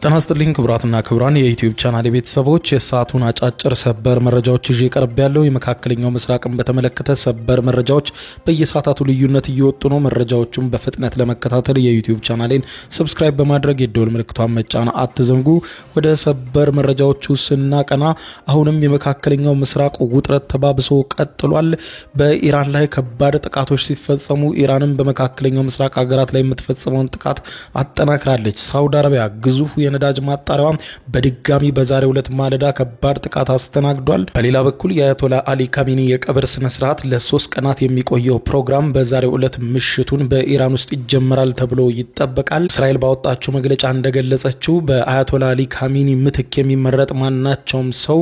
ጤና ይስጥልኝ ክቡራትና ክቡራን የዩቲዩብ ቻናል ቤተሰቦች የሰዓቱን አጫጭር ሰበር መረጃዎች ይዤ ቀርብ ያለው የመካከለኛው ምስራቅን በተመለከተ ሰበር መረጃዎች በየሰዓታቱ ልዩነት እየወጡ ነው። መረጃዎቹን በፍጥነት ለመከታተል የዩቲዩብ ቻናሌን ሰብስክራይብ በማድረግ የደወል ምልክቷን መጫን አትዘንጉ። ወደ ሰበር መረጃዎቹ ስናቀና አሁንም የመካከለኛው ምስራቅ ውጥረት ተባብሶ ቀጥሏል። በኢራን ላይ ከባድ ጥቃቶች ሲፈጸሙ ኢራንም በመካከለኛው ምስራቅ ሀገራት ላይ የምትፈጽመውን ጥቃት አጠናክራለች። ሳውዲ አረቢያ ግዙፉ የነዳጅ ማጣሪያዋ በድጋሚ በዛሬው ዕለት ማለዳ ከባድ ጥቃት አስተናግዷል። በሌላ በኩል የአያቶላ አሊ ካሚኒ የቀብር ስነ ስርዓት ለ3 ቀናት የሚቆየው ፕሮግራም በዛሬው ዕለት ምሽቱን በኢራን ውስጥ ይጀምራል ተብሎ ይጠበቃል። እስራኤል ባወጣችው መግለጫ እንደገለጸችው በአያቶላ አሊ ካሚኒ ምትክ የሚመረጥ ማናቸውም ሰው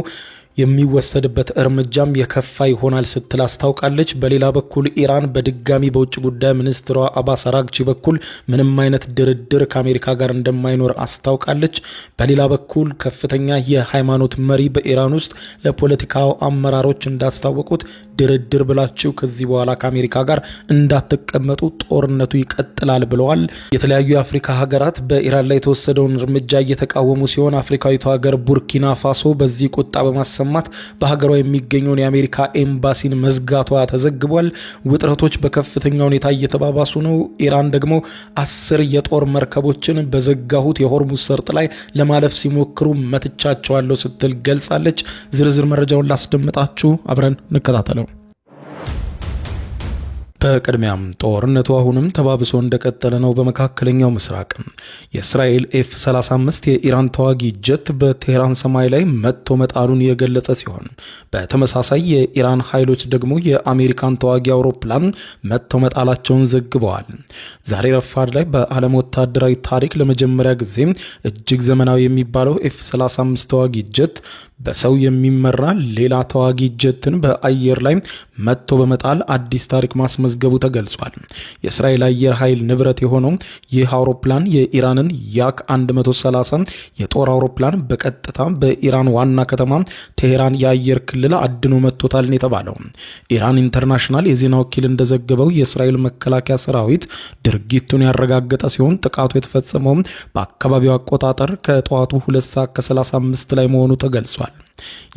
የሚወሰድበት እርምጃም የከፋ ይሆናል ስትል አስታውቃለች። በሌላ በኩል ኢራን በድጋሚ በውጭ ጉዳይ ሚኒስትሯ አባስ አራግቺ በኩል ምንም አይነት ድርድር ከአሜሪካ ጋር እንደማይኖር አስታውቃለች። በሌላ በኩል ከፍተኛ የሃይማኖት መሪ በኢራን ውስጥ ለፖለቲካው አመራሮች እንዳስታወቁት ድርድር ብላችሁ ከዚህ በኋላ ከአሜሪካ ጋር እንዳትቀመጡ፣ ጦርነቱ ይቀጥላል ብለዋል። የተለያዩ የአፍሪካ ሀገራት በኢራን ላይ የተወሰደውን እርምጃ እየተቃወሙ ሲሆን አፍሪካዊቷ ሀገር ቡርኪና ፋሶ በዚህ ቁጣ በማሰማት በሀገሯ የሚገኘውን የአሜሪካ ኤምባሲን መዝጋቷ ተዘግቧል። ውጥረቶች በከፍተኛ ሁኔታ እየተባባሱ ነው። ኢራን ደግሞ 10 የጦር መርከቦችን በዘጋሁት የሆርሙዝ ሰርጥ ላይ ለማለፍ ሲሞክሩ መትቻቸዋለሁ ስትል ገልጻለች። ዝርዝር መረጃውን ላስደምጣችሁ፣ አብረን እንከታተለው። በቅድሚያም ጦርነቱ አሁንም ተባብሶ እንደቀጠለ ነው። በመካከለኛው ምስራቅ የእስራኤል ኤፍ-35 የኢራን ተዋጊ ጀት በቴህራን ሰማይ ላይ መጥቶ መጣሉን የገለጸ ሲሆን በተመሳሳይ የኢራን ኃይሎች ደግሞ የአሜሪካን ተዋጊ አውሮፕላን መጥተው መጣላቸውን ዘግበዋል። ዛሬ ረፋድ ላይ በዓለም ወታደራዊ ታሪክ ለመጀመሪያ ጊዜ እጅግ ዘመናዊ የሚባለው ኤፍ-35 ተዋጊ ጀት በሰው የሚመራ ሌላ ተዋጊ ጀትን በአየር ላይ መጥቶ በመጣል አዲስ ታሪክ ማስመዝገቡ ተገልጿል። የእስራኤል አየር ኃይል ንብረት የሆነው ይህ አውሮፕላን የኢራንን ያክ 130 የጦር አውሮፕላን በቀጥታ በኢራን ዋና ከተማ ቴህራን የአየር ክልል አድኖ መጥቶታል የተባለው ኢራን ኢንተርናሽናል የዜና ወኪል እንደዘገበው የእስራኤል መከላከያ ሰራዊት ድርጊቱን ያረጋገጠ ሲሆን ጥቃቱ የተፈጸመው በአካባቢው አቆጣጠር ከጠዋቱ 2:35 ላይ መሆኑ ተገልጿል።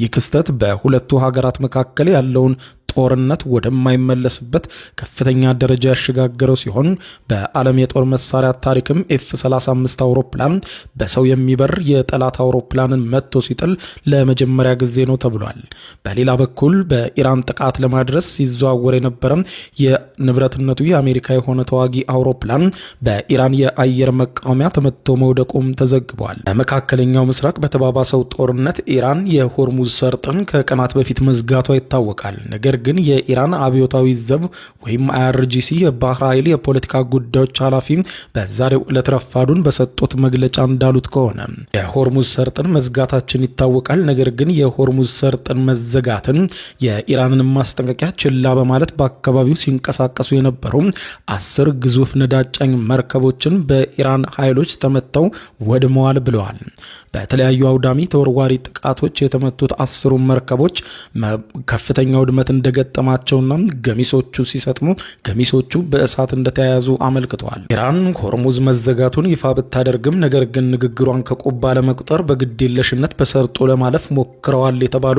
ይህ ክስተት በሁለቱ ሀገራት መካከል ያለውን ጦርነት ወደማይመለስበት ከፍተኛ ደረጃ ያሸጋገረው ሲሆን በዓለም የጦር መሳሪያ ታሪክም ኤፍ-35 አውሮፕላን በሰው የሚበር የጠላት አውሮፕላንን መጥቶ ሲጥል ለመጀመሪያ ጊዜ ነው ተብሏል። በሌላ በኩል በኢራን ጥቃት ለማድረስ ሲዘዋወር የነበረ የንብረትነቱ የአሜሪካ የሆነ ተዋጊ አውሮፕላን በኢራን የአየር መቃወሚያ ተመትቶ መውደቁም ተዘግቧል። በመካከለኛው ምስራቅ በተባባሰው ጦርነት ኢራን የሆርሙዝ ሰርጥን ከቀናት በፊት መዝጋቷ ይታወቃል። ነገር ግን የኢራን አብዮታዊ ዘብ ወይም አይአርጂሲ የባህር ኃይል የፖለቲካ ጉዳዮች ኃላፊ በዛሬው ዕለት ረፋዱን በሰጡት መግለጫ እንዳሉት ከሆነ የሆርሙዝ ሰርጥን መዝጋታችን ይታወቃል። ነገር ግን የሆርሙዝ ሰርጥን መዘጋትን የኢራንን ማስጠንቀቂያ ችላ በማለት በአካባቢው ሲንቀሳቀሱ የነበሩ 10 ግዙፍ ነዳጅ ጫኝ መርከቦችን በኢራን ኃይሎች ተመተው ወድመዋል ብለዋል። በተለያዩ አውዳሚ ተወርዋሪ ጥቃቶች የተመቱት 10 መርከቦች ከፍተኛ ውድመት እንደገጠማቸውና ገሚሶቹ ሲሰጥሙ ገሚሶቹ በእሳት እንደተያያዙ አመልክተዋል። ኢራን ሆርሙዝ መዘጋቱን ይፋ ብታደርግም ነገር ግን ንግግሯን ከቆባ ለመቁጠር በግዴለሽነት በሰርጦ ለማለፍ ሞክረዋል የተባሉ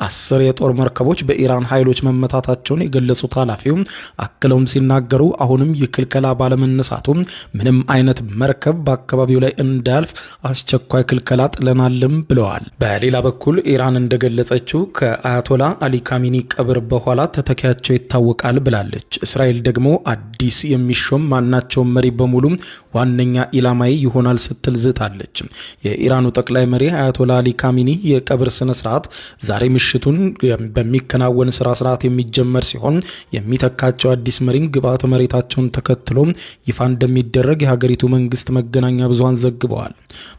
10 የጦር መርከቦች በኢራን ኃይሎች መመታታቸውን የገለጹት ኃላፊው አክለውም ሲናገሩ አሁንም የክልከላ ባለመነሳቱ ምንም አይነት መርከብ በአካባቢው ላይ እንዳያልፍ አስቸኳይ ክልከላ ጥለናልም ብለዋል። በሌላ በኩል ኢራን እንደገለጸችው ከአያቶላ አሊ ካሚኒ ቀብር በኋላ ተተኪያቸው ይታወቃል ብላለች። እስራኤል ደግሞ አዲስ የሚሾም ማናቸውም መሪ በሙሉ ዋነኛ ኢላማዊ ይሆናል ስትል ዝታለች። የኢራኑ ጠቅላይ መሪ አያቶላ አሊ ካሚኒ የቀብር ስነ ስርዓት ዛሬ ምሽቱን በሚከናወን ስራ ስርዓት የሚጀመር ሲሆን የሚተካቸው አዲስ መሪም ግብዓተ መሬታቸውን ተከትሎ ይፋ እንደሚደረግ የሀገሪቱ መንግስት መገናኛ ብዙሃን ዘግበዋል።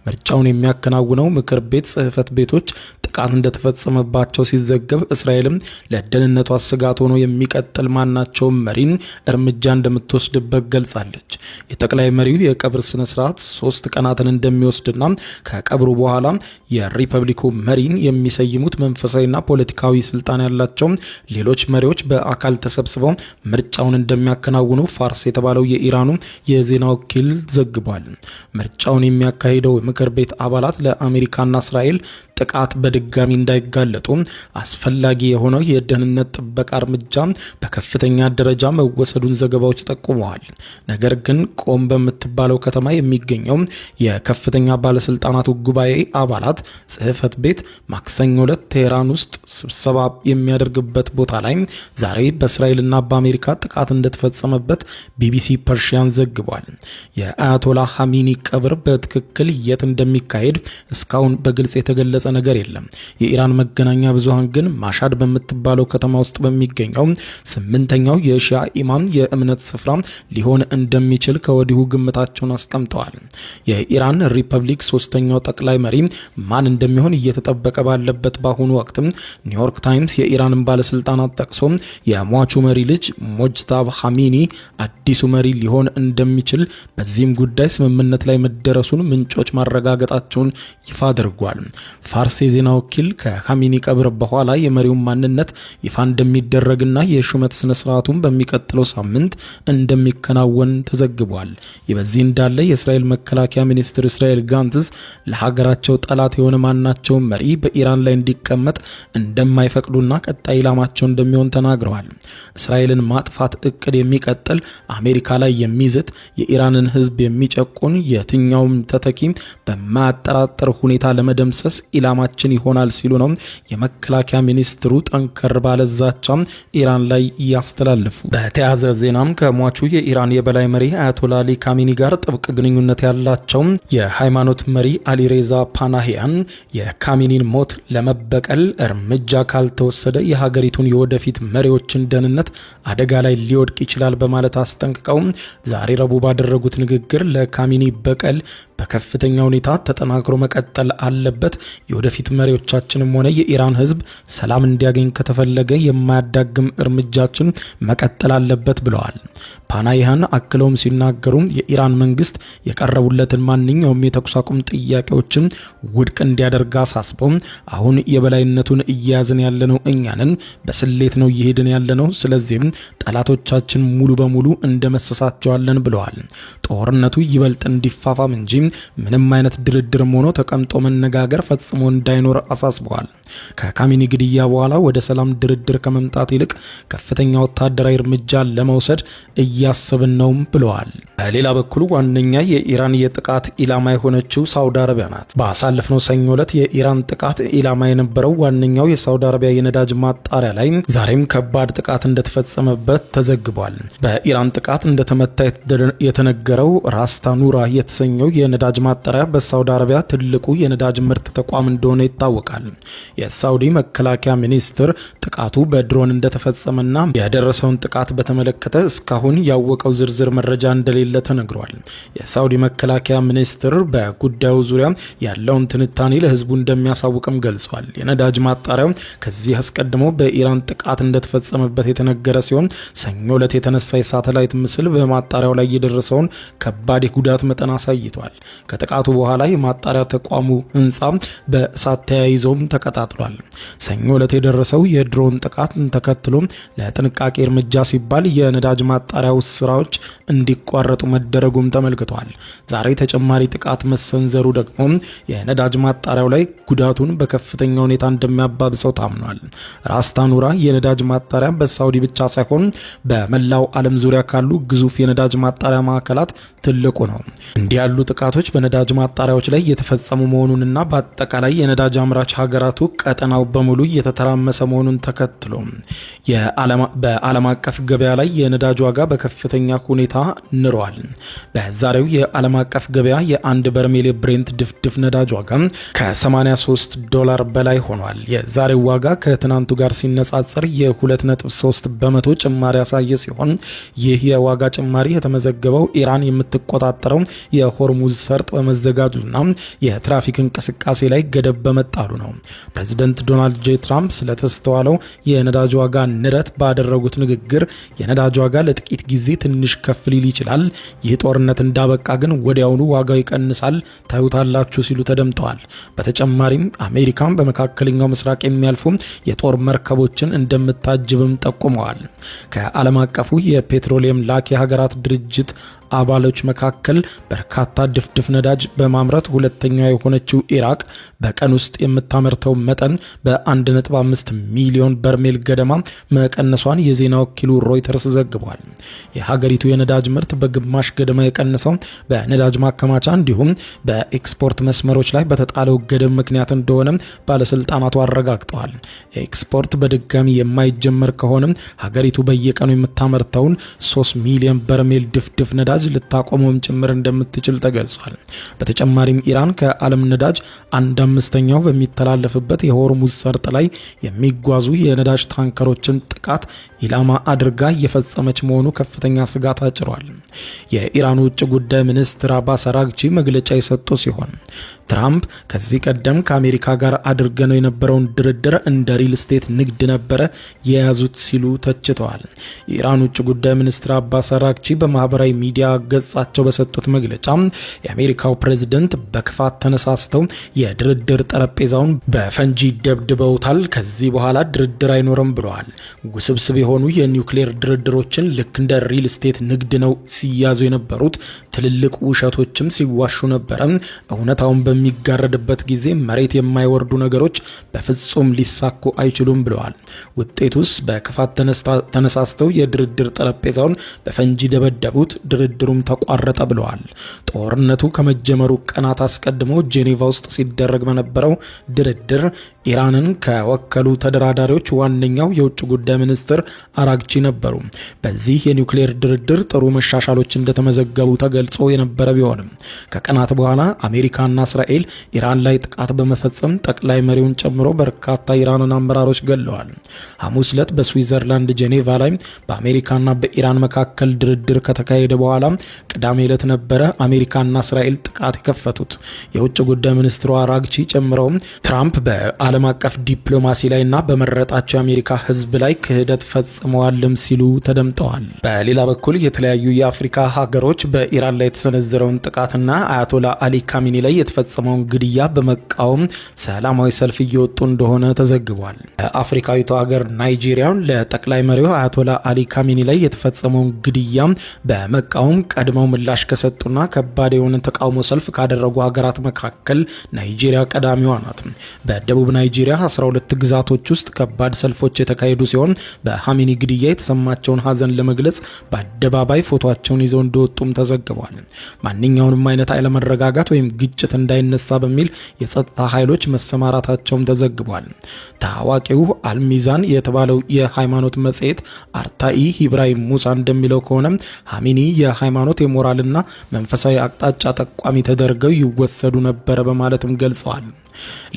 ምርጫውን የሚያከናውነው ምክር ቤት ጽህፈት ቤቶች ጥቃት እንደተፈጸመባቸው ሲዘገብ እስራኤልም ለደህንነቷ ለደህንነቷ ስጋት ሆኖ የሚቀጥል ማናቸውም መሪን እርምጃ እንደምትወስድበት ገልጻለች። የጠቅላይ መሪው የቀብር ስነ ስርዓት 3 ቀናትን እንደሚወስድና ከቀብሩ በኋላ የሪፐብሊኩ መሪን የሚሰይሙት መንፈሳዊና ፖለቲካዊ ስልጣን ያላቸው ሌሎች መሪዎች በአካል ተሰብስበው ምርጫውን እንደሚያከናውኑ ፋርስ የተባለው የኢራኑ የዜና ወኪል ዘግቧል። ምርጫውን የሚያካሂደው ምክር ቤት አባላት ለአሜሪካና እስራኤል ጥቃት በድጋሚ እንዳይጋለጡ አስፈላጊ የሆነው የደህንነት ጥበቃ እርምጃ በከፍተኛ ደረጃ መወሰዱን ዘገባዎች ጠቁመዋል። ነገር ግን ቆም በምትባለው ከተማ የሚገኘው የከፍተኛ ባለስልጣናቱ ጉባኤ አባላት ጽህፈት ቤት ማክሰኞ ዕለት ቴህራን ውስጥ ስብሰባ የሚያደርግበት ቦታ ላይ ዛሬ በእስራኤልና በአሜሪካ ጥቃት እንደተፈጸመበት ቢቢሲ ፐርሺያን ዘግቧል። የአያቶላ ሐሚኒ ቀብር በትክክል የት እንደሚካሄድ እስካሁን በግልጽ የተገለጸ ነገር የለም። የኢራን መገናኛ ብዙሃን ግን ማሻድ በምትባለው ከተማ ውስጥ በሚገኘው 8ኛው የሺያ ኢማም የእምነት ስፍራ ሊሆን እንደሚችል ከወዲሁ ግምታቸውን አስቀምጠዋል። የኢራን ሪፐብሊክ 3ኛው ጠቅላይ መሪ ማን እንደሚሆን እየተጠበቀ ባለበት በአሁኑ ወቅት ኒውዮርክ ታይምስ የኢራንን ባለስልጣናት ጠቅሶ የሟቹ መሪ ልጅ ሞጅታባ ሐሚኒ አዲሱ መሪ ሊሆን እንደሚችል በዚህም ጉዳይ ስምምነት ላይ መደረሱን ምንጮች ማረጋገጣቸውን ይፋ አድርጓል። ፋርስ የዜና ወኪል ከሐሚኒ ቀብር በኋላ የመሪውን ማንነት ይፋ እንደሚደረግና የሹመት ስነ ስርዓቱን በሚቀጥለው ሳምንት እንደሚከናወን ተዘግቧል። ይህ በዚህ እንዳለ የእስራኤል መከላከያ ሚኒስትር እስራኤል ጋንትስ ለሀገራቸው ጠላት የሆነ ማናቸውን መሪ በኢራን ላይ እንዲቀመጥ እንደማይፈቅዱና ቀጣይ ኢላማቸው እንደሚሆን ተናግረዋል። እስራኤልን ማጥፋት እቅድ የሚቀጥል አሜሪካ ላይ የሚዝት የኢራንን ሕዝብ የሚጨቁን የትኛውም ተተኪ በማያጠራጥር ሁኔታ ለመደምሰስ ኢላማችን ይሆናል ሲሉ ነው የመከላከያ ሚኒስትሩ ጠንከር ባለ ዛቻ ኢራን ላይ ያስተላልፉ። በተያያዘ ዜናም ከሟቹ የኢራን የበላይ መሪ አያቶላ አሊ ካሚኒ ጋር ጥብቅ ግንኙነት ያላቸው የሃይማኖት መሪ አሊሬዛ ፓናሂያን የካሚኒን ሞት ለመበቀል እርምጃ ካልተወሰደ የሀገሪቱን የወደፊት መሪዎችን ደህንነት አደጋ ላይ ሊወድቅ ይችላል በማለት አስጠንቅቀው ዛሬ ረቡዕ ባደረጉት ንግግር ለካሚኒ በቀል በከፍተኛ ሁኔታ ተጠናክሮ መቀጠል አለበት፣ የወደፊት መሪዎቻችንም ሆነ የኢራን ሕዝብ ሰላም እንዲያገኝ ከተፈለገ የማያዳግም እርምጃችን መቀጠል አለበት ብለዋል። ፓናሂያን አክለውም ሲናገሩ የኢራን መንግስት የቀረቡለትን ማንኛውም የተኩስ አቁም ጥያቄዎችን ውድቅ እንዲያደርግ አሳስበው አሁን የበላይነቱን እያያዝን ያለነው እኛንን በስሌት ነው እየሄድን ያለነው፣ ስለዚህም ጠላቶቻችን ሙሉ በሙሉ እንደመሰሳቸዋለን ብለዋል። ጦርነቱ ይበልጥ እንዲፋፋም እንጂ ምንም አይነት ድርድርም ሆኖ ተቀምጦ መነጋገር ፈጽሞ እንዳይኖር አሳስበዋል። ከካሚኒ ግድያ በኋላ ወደ ሰላም ድርድር ከመምጣት ይልቅ ከፍተኛ ወታደራዊ እርምጃ ለመውሰድ እያሰብን ነው ብለዋል። በሌላ በኩል ዋነኛ የኢራን የጥቃት ኢላማ የሆነችው ሳውዲ አረቢያ ናት። ባሳለፍነው ሰኞ ዕለት የኢራን ጥቃት ኢላማ የነበረው ዋነኛው የሳውዲ አረቢያ የነዳጅ ማጣሪያ ላይ ዛሬም ከባድ ጥቃት እንደተፈጸመበት ተዘግቧል። በኢራን ጥቃት እንደተመታ የተነገረው ራስታ ኑራ የተሰኘው የነዳጅ ማጣሪያ በሳውዲ አረቢያ ትልቁ የነዳጅ ምርት ተቋም እንደሆነ ይታወቃል። የሳውዲ መከላከያ ሚኒስትር ጥቃቱ በድሮን እንደተፈጸመና የደረሰውን ጥቃት በተመለከተ እስካሁን ያወቀው ዝርዝር መረጃ እንደሌለ ተነግሯል። የሳውዲ መከላከያ ሚኒስትር በጉዳዩ ዙሪያ ያለውን ትንታኔ ለህዝቡ እንደሚያሳውቅም ገልጿል። የነዳጅ ማጣሪያው ከዚህ አስቀድሞ በኢራን ጥቃት እንደተፈጸመበት የተነገረ ሲሆን ሰኞ ዕለት የተነሳ የሳተላይት ምስል በማጣሪያው ላይ የደረሰውን ከባድ የጉዳት መጠን አሳይቷል። ከጥቃቱ በኋላ የማጣሪያ ተቋሙ ህንፃ በእሳት ተያይዞም ተቀጣጥሏል። ሰኞ ዕለት የደረሰው የድሮን ጥቃት ተከትሎ ለጥንቃቄ እርምጃ ሲባል የነዳጅ ማጣሪያው ስራዎች እንዲቋረጡ መደረጉም ተመልክቷል። ዛሬ ተጨማሪ ጥቃት መሰንዘሩ ደግሞ የነዳጅ ማጣሪያው ላይ ጉዳቱን በከፍተኛ ሁኔታ እንደሚያባብሰው ታምኗል። ራስታ ኑራ የነዳጅ ማጣሪያ በሳውዲ ብቻ ሳይሆን በመላው ዓለም ዙሪያ ካሉ ግዙፍ የነዳጅ ማጣሪያ ማዕከላት ትልቁ ነው። እንዲህ ያሉ ጥቃቶች በነዳጅ ማጣሪያዎች ላይ የተፈጸሙ መሆኑንና በአጠቃላይ የነዳጅ አምራች ሀገራቱ ቀጠናው በሙሉ እየተተራመሰ መሆኑን ተከትሎ በዓለም አቀፍ ገበያ ላይ የነዳጅ ዋጋ በከፍተኛ ሁኔታ ንሯል። በዛሬው የዓለም አቀፍ ገበያ የአንድ በርሜል የብሬንት ድፍድፍ ነዳጅ ዋጋ ከ83 ዶላር በላይ ሆኗል። የዛሬው ዋጋ ከትናንቱ ጋር ሲነጻጸር የ2.3 በመቶ ጭማሪ ያሳየ ሲሆን ይህ የዋጋ ጭማሪ የተመዘገበው ኢራን የምትቆጣጠረው የሆርሙዝ ሰርጥ በመዘጋቱና የትራፊክ እንቅስቃሴ ላይ ገደብ ገደብ በመጣሉ ነው። ፕሬዚደንት ዶናልድ ጄ ትራምፕ ስለተስተዋለው የነዳጅ ዋጋ ንረት ባደረጉት ንግግር የነዳጅ ዋጋ ለጥቂት ጊዜ ትንሽ ከፍ ሊል ይችላል፣ ይህ ጦርነት እንዳበቃ ግን ወዲያውኑ ዋጋው ይቀንሳል፣ ታዩታላችሁ ሲሉ ተደምጠዋል። በተጨማሪም አሜሪካን በመካከለኛው ምስራቅ የሚያልፉ የጦር መርከቦችን እንደምታጅብም ጠቁመዋል። ከዓለም አቀፉ የፔትሮሊየም ላኪ ሀገራት ድርጅት አባሎች መካከል በርካታ ድፍድፍ ነዳጅ በማምረት ሁለተኛ የሆነችው ኢራቅ በቀን ውስጥ የምታመርተው መጠን በ1.5 ሚሊዮን በርሜል ገደማ መቀነሷን የዜና ወኪሉ ሮይተርስ ዘግቧል። የሀገሪቱ የነዳጅ ምርት በግማሽ ገደማ የቀነሰው በነዳጅ ማከማቻ እንዲሁም በኤክስፖርት መስመሮች ላይ በተጣለው ገደብ ምክንያት እንደሆነ ባለስልጣናቱ አረጋግጠዋል። ኤክስፖርት በድጋሚ የማይጀመር ከሆነ ሀገሪቱ በየቀኑ የምታመርተውን 3 ሚሊዮን በርሜል ድፍድፍ ነዳጅ ልታቆመውም ጭምር እንደምትችል ተገልጿል። በተጨማሪም ኢራን ከዓለም ነዳጅ 1/5 በሚተላለፍበት የሆርሙዝ ሰርጥ ላይ የሚጓዙ የነዳጅ ታንከሮችን ጥቃት ኢላማ አድርጋ እየፈጸመች መሆኑ ከፍተኛ ስጋት አጭሯል። የኢራን ውጭ ጉዳይ ሚኒስትር አባስ አራግቺ መግለጫ የሰጡ ሲሆን ትራምፕ ከዚህ ቀደም ከአሜሪካ ጋር አድርገነው የነበረውን ድርድር እንደ ሪል ስቴት ንግድ ነበረ የያዙት ሲሉ ተችተዋል። የኢራን ውጭ ጉዳይ ሚኒስትር አባስ አራግቺ በማህበራዊ ሚዲያ ገጻቸው በሰጡት መግለጫ የአሜሪካው ፕሬዝደንት በክፋት ተነሳስተው የድርድር ጠረጴዛውን በፈንጂ ደብድበውታል፣ ከዚህ በኋላ ድርድር አይኖርም ብለዋል። ውስብስብ የሆኑ የኒውክሌር ድርድሮችን ልክ እንደ ሪል ስቴት ንግድ ነው ሲያዙ የነበሩት፣ ትልልቅ ውሸቶችም ሲዋሹ ነበረ። እውነታውን በሚጋረድበት ጊዜ መሬት የማይወርዱ ነገሮች በፍጹም ሊሳኩ አይችሉም ብለዋል። ውጤቱስ በክፋት ተነሳስተው የድርድር ጠረጴዛውን በፈንጂ ደበደቡት፣ ድርድሩም ተቋረጠ ብለዋል። ጦርነቱ ከመጀመሩ ቀናት አስቀድሞ ጄኔቫ ውስጥ ሲደረግ በነበረው ድርድር ኢራንን ከወከሉ ተደራዳሪዎች ዋነኛው የውጭ ጉዳይ ሚኒስትር አራግቺ ነበሩ። በዚህ የኒውክሌር ድርድር ጥሩ መሻሻሎች እንደተመዘገቡ ተገልጾ የነበረ ቢሆንም ከቀናት በኋላ አሜሪካና እስራኤል ኢራን ላይ ጥቃት በመፈጸም ጠቅላይ መሪውን ጨምሮ በርካታ ኢራንን አመራሮች ገለዋል። ሐሙስ ዕለት በስዊዘርላንድ ጄኔቫ ላይ በአሜሪካና በኢራን መካከል ድርድር ከተካሄደ በኋላ ቅዳሜ ዕለት ነበረ አሜሪካና እስራኤል ጥቃት የከፈቱት። የውጭ ጉዳይ ሚኒስትሩ አራግቺ ጨምረው ትራምፕ በዓለም አቀፍ ዲፕሎማሲ ላይና በመረጣቸው የአሜሪካ ሕዝብ ላይ ክህደት ፈጽመዋልም ሲሉ ተደምጠዋል። በሌላ በኩል የተለያዩ የአፍሪካ ሀገሮች በኢራን ላይ የተሰነዘረውን ጥቃትና አያቶላ አሊ ካሚኒ ላይ የተፈጸመውን ግድያ በመቃወም ሰላማዊ ሰልፍ እየወጡ እንደሆነ ተዘግቧል። አፍሪካዊቷ ሀገር ናይጄሪያ ለጠቅላይ መሪው አያቶላ አሊ ካሚኒ ላይ የተፈጸመውን ግድያ በመቃወም ቀድመው ምላሽ ከሰጡና ከባድ የሆነ ተቃውሞ ሰልፍ ካደረጉ ሀገራት መካከል ናይጄሪያ ቀዳሚዋ ናት። በደቡብ ናይጄሪያ 12 ግዛቶች ውስጥ ከባድ ሰልፎች የተካሄዱ ሲሆን በካሚኒ ግድያ የተሰማቸውን ሀዘን ለመግለጽ በአደባባይ ፎቶቸውን ይዘው እንደወጡም ተዘግቧል። ማንኛውንም አይነት አለመረጋጋት ወይም ግጭት እንዳይነሳ በሚል የጸጥታ ኃይሎች መሰማራታቸውም ተዘግቧል። ታዋቂው አልሚዛን የተባለው የሃይማኖት መጽሔት አርታኢ ኢብራሂም ሙሳ እንደሚለው ከሆነ ካሚኒ የሃይማኖት የሞራልና መንፈሳዊ አቅጣጫ ጠቋሚ ተደርገው ይወሰዱ ነበረ በማለትም ገልጸዋል።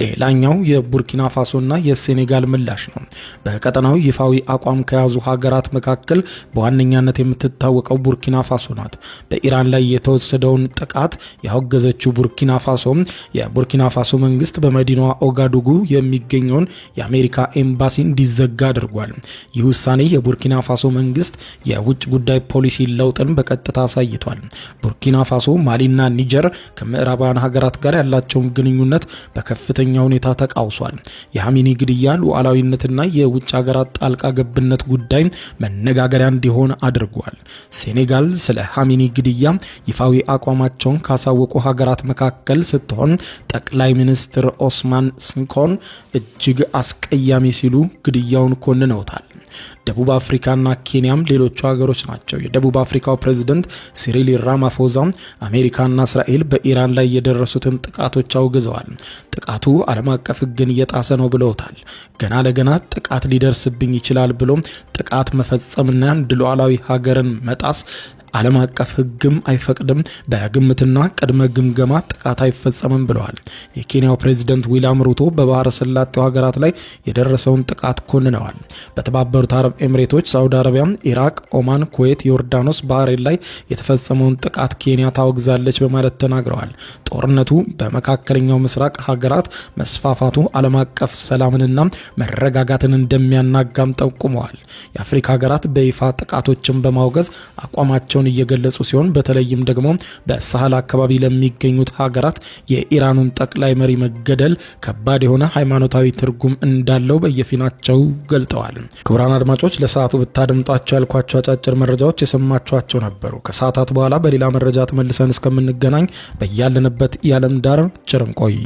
ሌላኛው የቡርኪና ፋሶና የሴኔጋል ምላሽ ነው። በቀጠናው ይፋዊ አቋም ከያዙ ሀገራት መካከል በዋነኛነት የምትታወቀው ቡርኪና ፋሶ ናት። በኢራን ላይ የተወሰደውን ጥቃት ያወገዘችው ቡርኪና ፋሶ የቡርኪና ፋሶ መንግስት በመዲናዋ ኦጋዱጉ የሚገኘውን የአሜሪካ ኤምባሲ እንዲዘጋ አድርጓል። ይህ ውሳኔ የቡርኪና ፋሶ መንግስት የውጭ ጉዳይ ፖሊሲ ለውጥን በቀጥታ አሳይቷል። ቡርኪና ፋሶ፣ ማሊና ኒጀር ከምዕራባውያን ሀገራት ጋር ያላቸውን ግንኙነት በከፍተኛ ሁኔታ ተቃውሷል። የካሚኒ ግድያ ሉዓላዊነትና የውጭ ሀገራት ጣልቃ ገብነት ጉዳይ መነጋገሪያ እንዲሆን አድርጓል። ሴኔጋል ስለ ካሚኒ ግድያ ይፋዊ አቋማቸውን ካሳወቁ ሀገራት መካከል ስትሆን ጠቅላይ ሚኒስትር ኦስማን ስንኮን እጅግ አስቀያሚ ሲሉ ግድያውን ኮንነውታል። ደቡብ አፍሪካና ኬንያም ሌሎቹ ሀገሮች ናቸው። የደቡብ አፍሪካው ፕሬዝዳንት ሲሪል ራማፎዛ አሜሪካና እስራኤል በኢራን ላይ የደረሱትን ጥቃቶች አውግዘዋል። ጥቃቱ ዓለም አቀፍ ሕግን እየጣሰ ነው ብለውታል። ገና ለገና ጥቃት ሊደርስብኝ ይችላል ብሎ ጥቃት መፈጸምና አንድ ሉዓላዊ ሀገርን መጣስ ዓለም አቀፍ ሕግም አይፈቅድም። በግምትና ቅድመ ግምገማ ጥቃት አይፈጸምም ብለዋል። የኬንያው ፕሬዝዳንት ዊሊያም ሩቶ በባህረ ሰላጤው ሀገራት ላይ የደረሰውን ጥቃት ኮንነዋል። በተባበሩት አረብ ኤምሬቶች፣ ሳውዲ አረቢያ፣ ኢራቅ፣ ኦማን፣ ኩዌት፣ ዮርዳኖስ፣ ባህሬን ላይ የተፈጸመውን ጥቃት ኬንያ ታወግዛለች በማለት ተናግረዋል። ጦርነቱ በመካከለኛው ምስራቅ ሀገራት መስፋፋቱ ዓለም አቀፍ ሰላምንና መረጋጋትን እንደሚያናጋም ጠቁመዋል። የአፍሪካ ሀገራት በይፋ ጥቃቶችን በማውገዝ አቋማቸውን እየገለጹ ሲሆን በተለይም ደግሞ በሳህል አካባቢ ለሚገኙት ሀገራት የኢራኑን ጠቅላይ መሪ መገደል ከባድ የሆነ ሃይማኖታዊ ትርጉም እንዳለው በየፊናቸው ገልጠዋል። ክቡራን አድማጮች ለሰዓቱ ብታደምጧቸው ያልኳቸው አጫጭር መረጃዎች የሰማችኋቸው ነበሩ። ከሰዓታት በኋላ በሌላ መረጃ ተመልሰን እስከምንገናኝ በያለንበት የዓለም ዳር ቸር እንቆይ።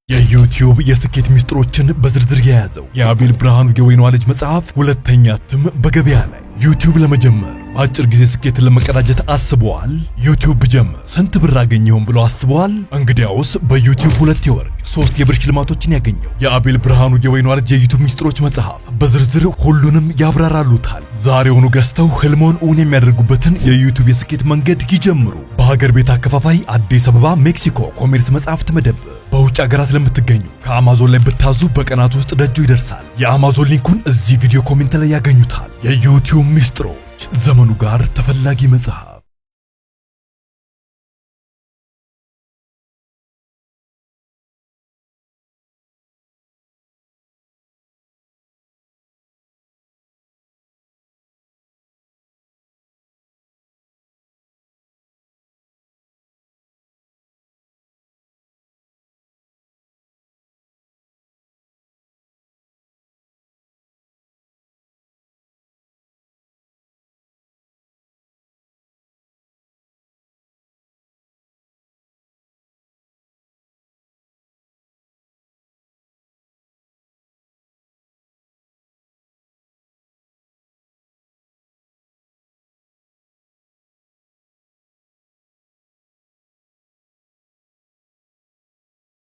የዩቲዩብ የስኬት ሚስጥሮችን በዝርዝር የያዘው የአቤል ብርሃኑ የወይኗ ልጅ መጽሐፍ ሁለተኛ እትም በገበያ ላይ። ዩቲዩብ ለመጀመር በአጭር ጊዜ ስኬትን ለመቀዳጀት አስበዋል? ዩቲዩብ ብጀምር ስንት ብር አገኘሁም ብሎ አስበዋል? እንግዲያውስ በዩቲዩብ 2 የወርቅ 3 የብር ሽልማቶችን ያገኘው የአቤል ብርሃኑ የወይኗ ልጅ የዩቲዩብ ሚስጥሮች መጽሐፍ በዝርዝር ሁሉንም ያብራራሉታል። ዛሬውኑ ገዝተው ህልሞን እውን የሚያደርጉበትን የዩቲዩብ የስኬት መንገድ ይጀምሩ። በሀገር ቤት አከፋፋይ አዲስ አበባ ሜክሲኮ ኮሜርስ መጽሐፍት መደብር። በውጭ ሀገራት ለምትገኙ ከአማዞን ላይ ብታዙ በቀናት ውስጥ ደጁ ይደርሳል። የአማዞን ሊንኩን እዚህ ቪዲዮ ኮሜንት ላይ ያገኙታል። የዩቲዩብ ሚስጥሮች ዘመኑ ጋር ተፈላጊ መጽሐፍ።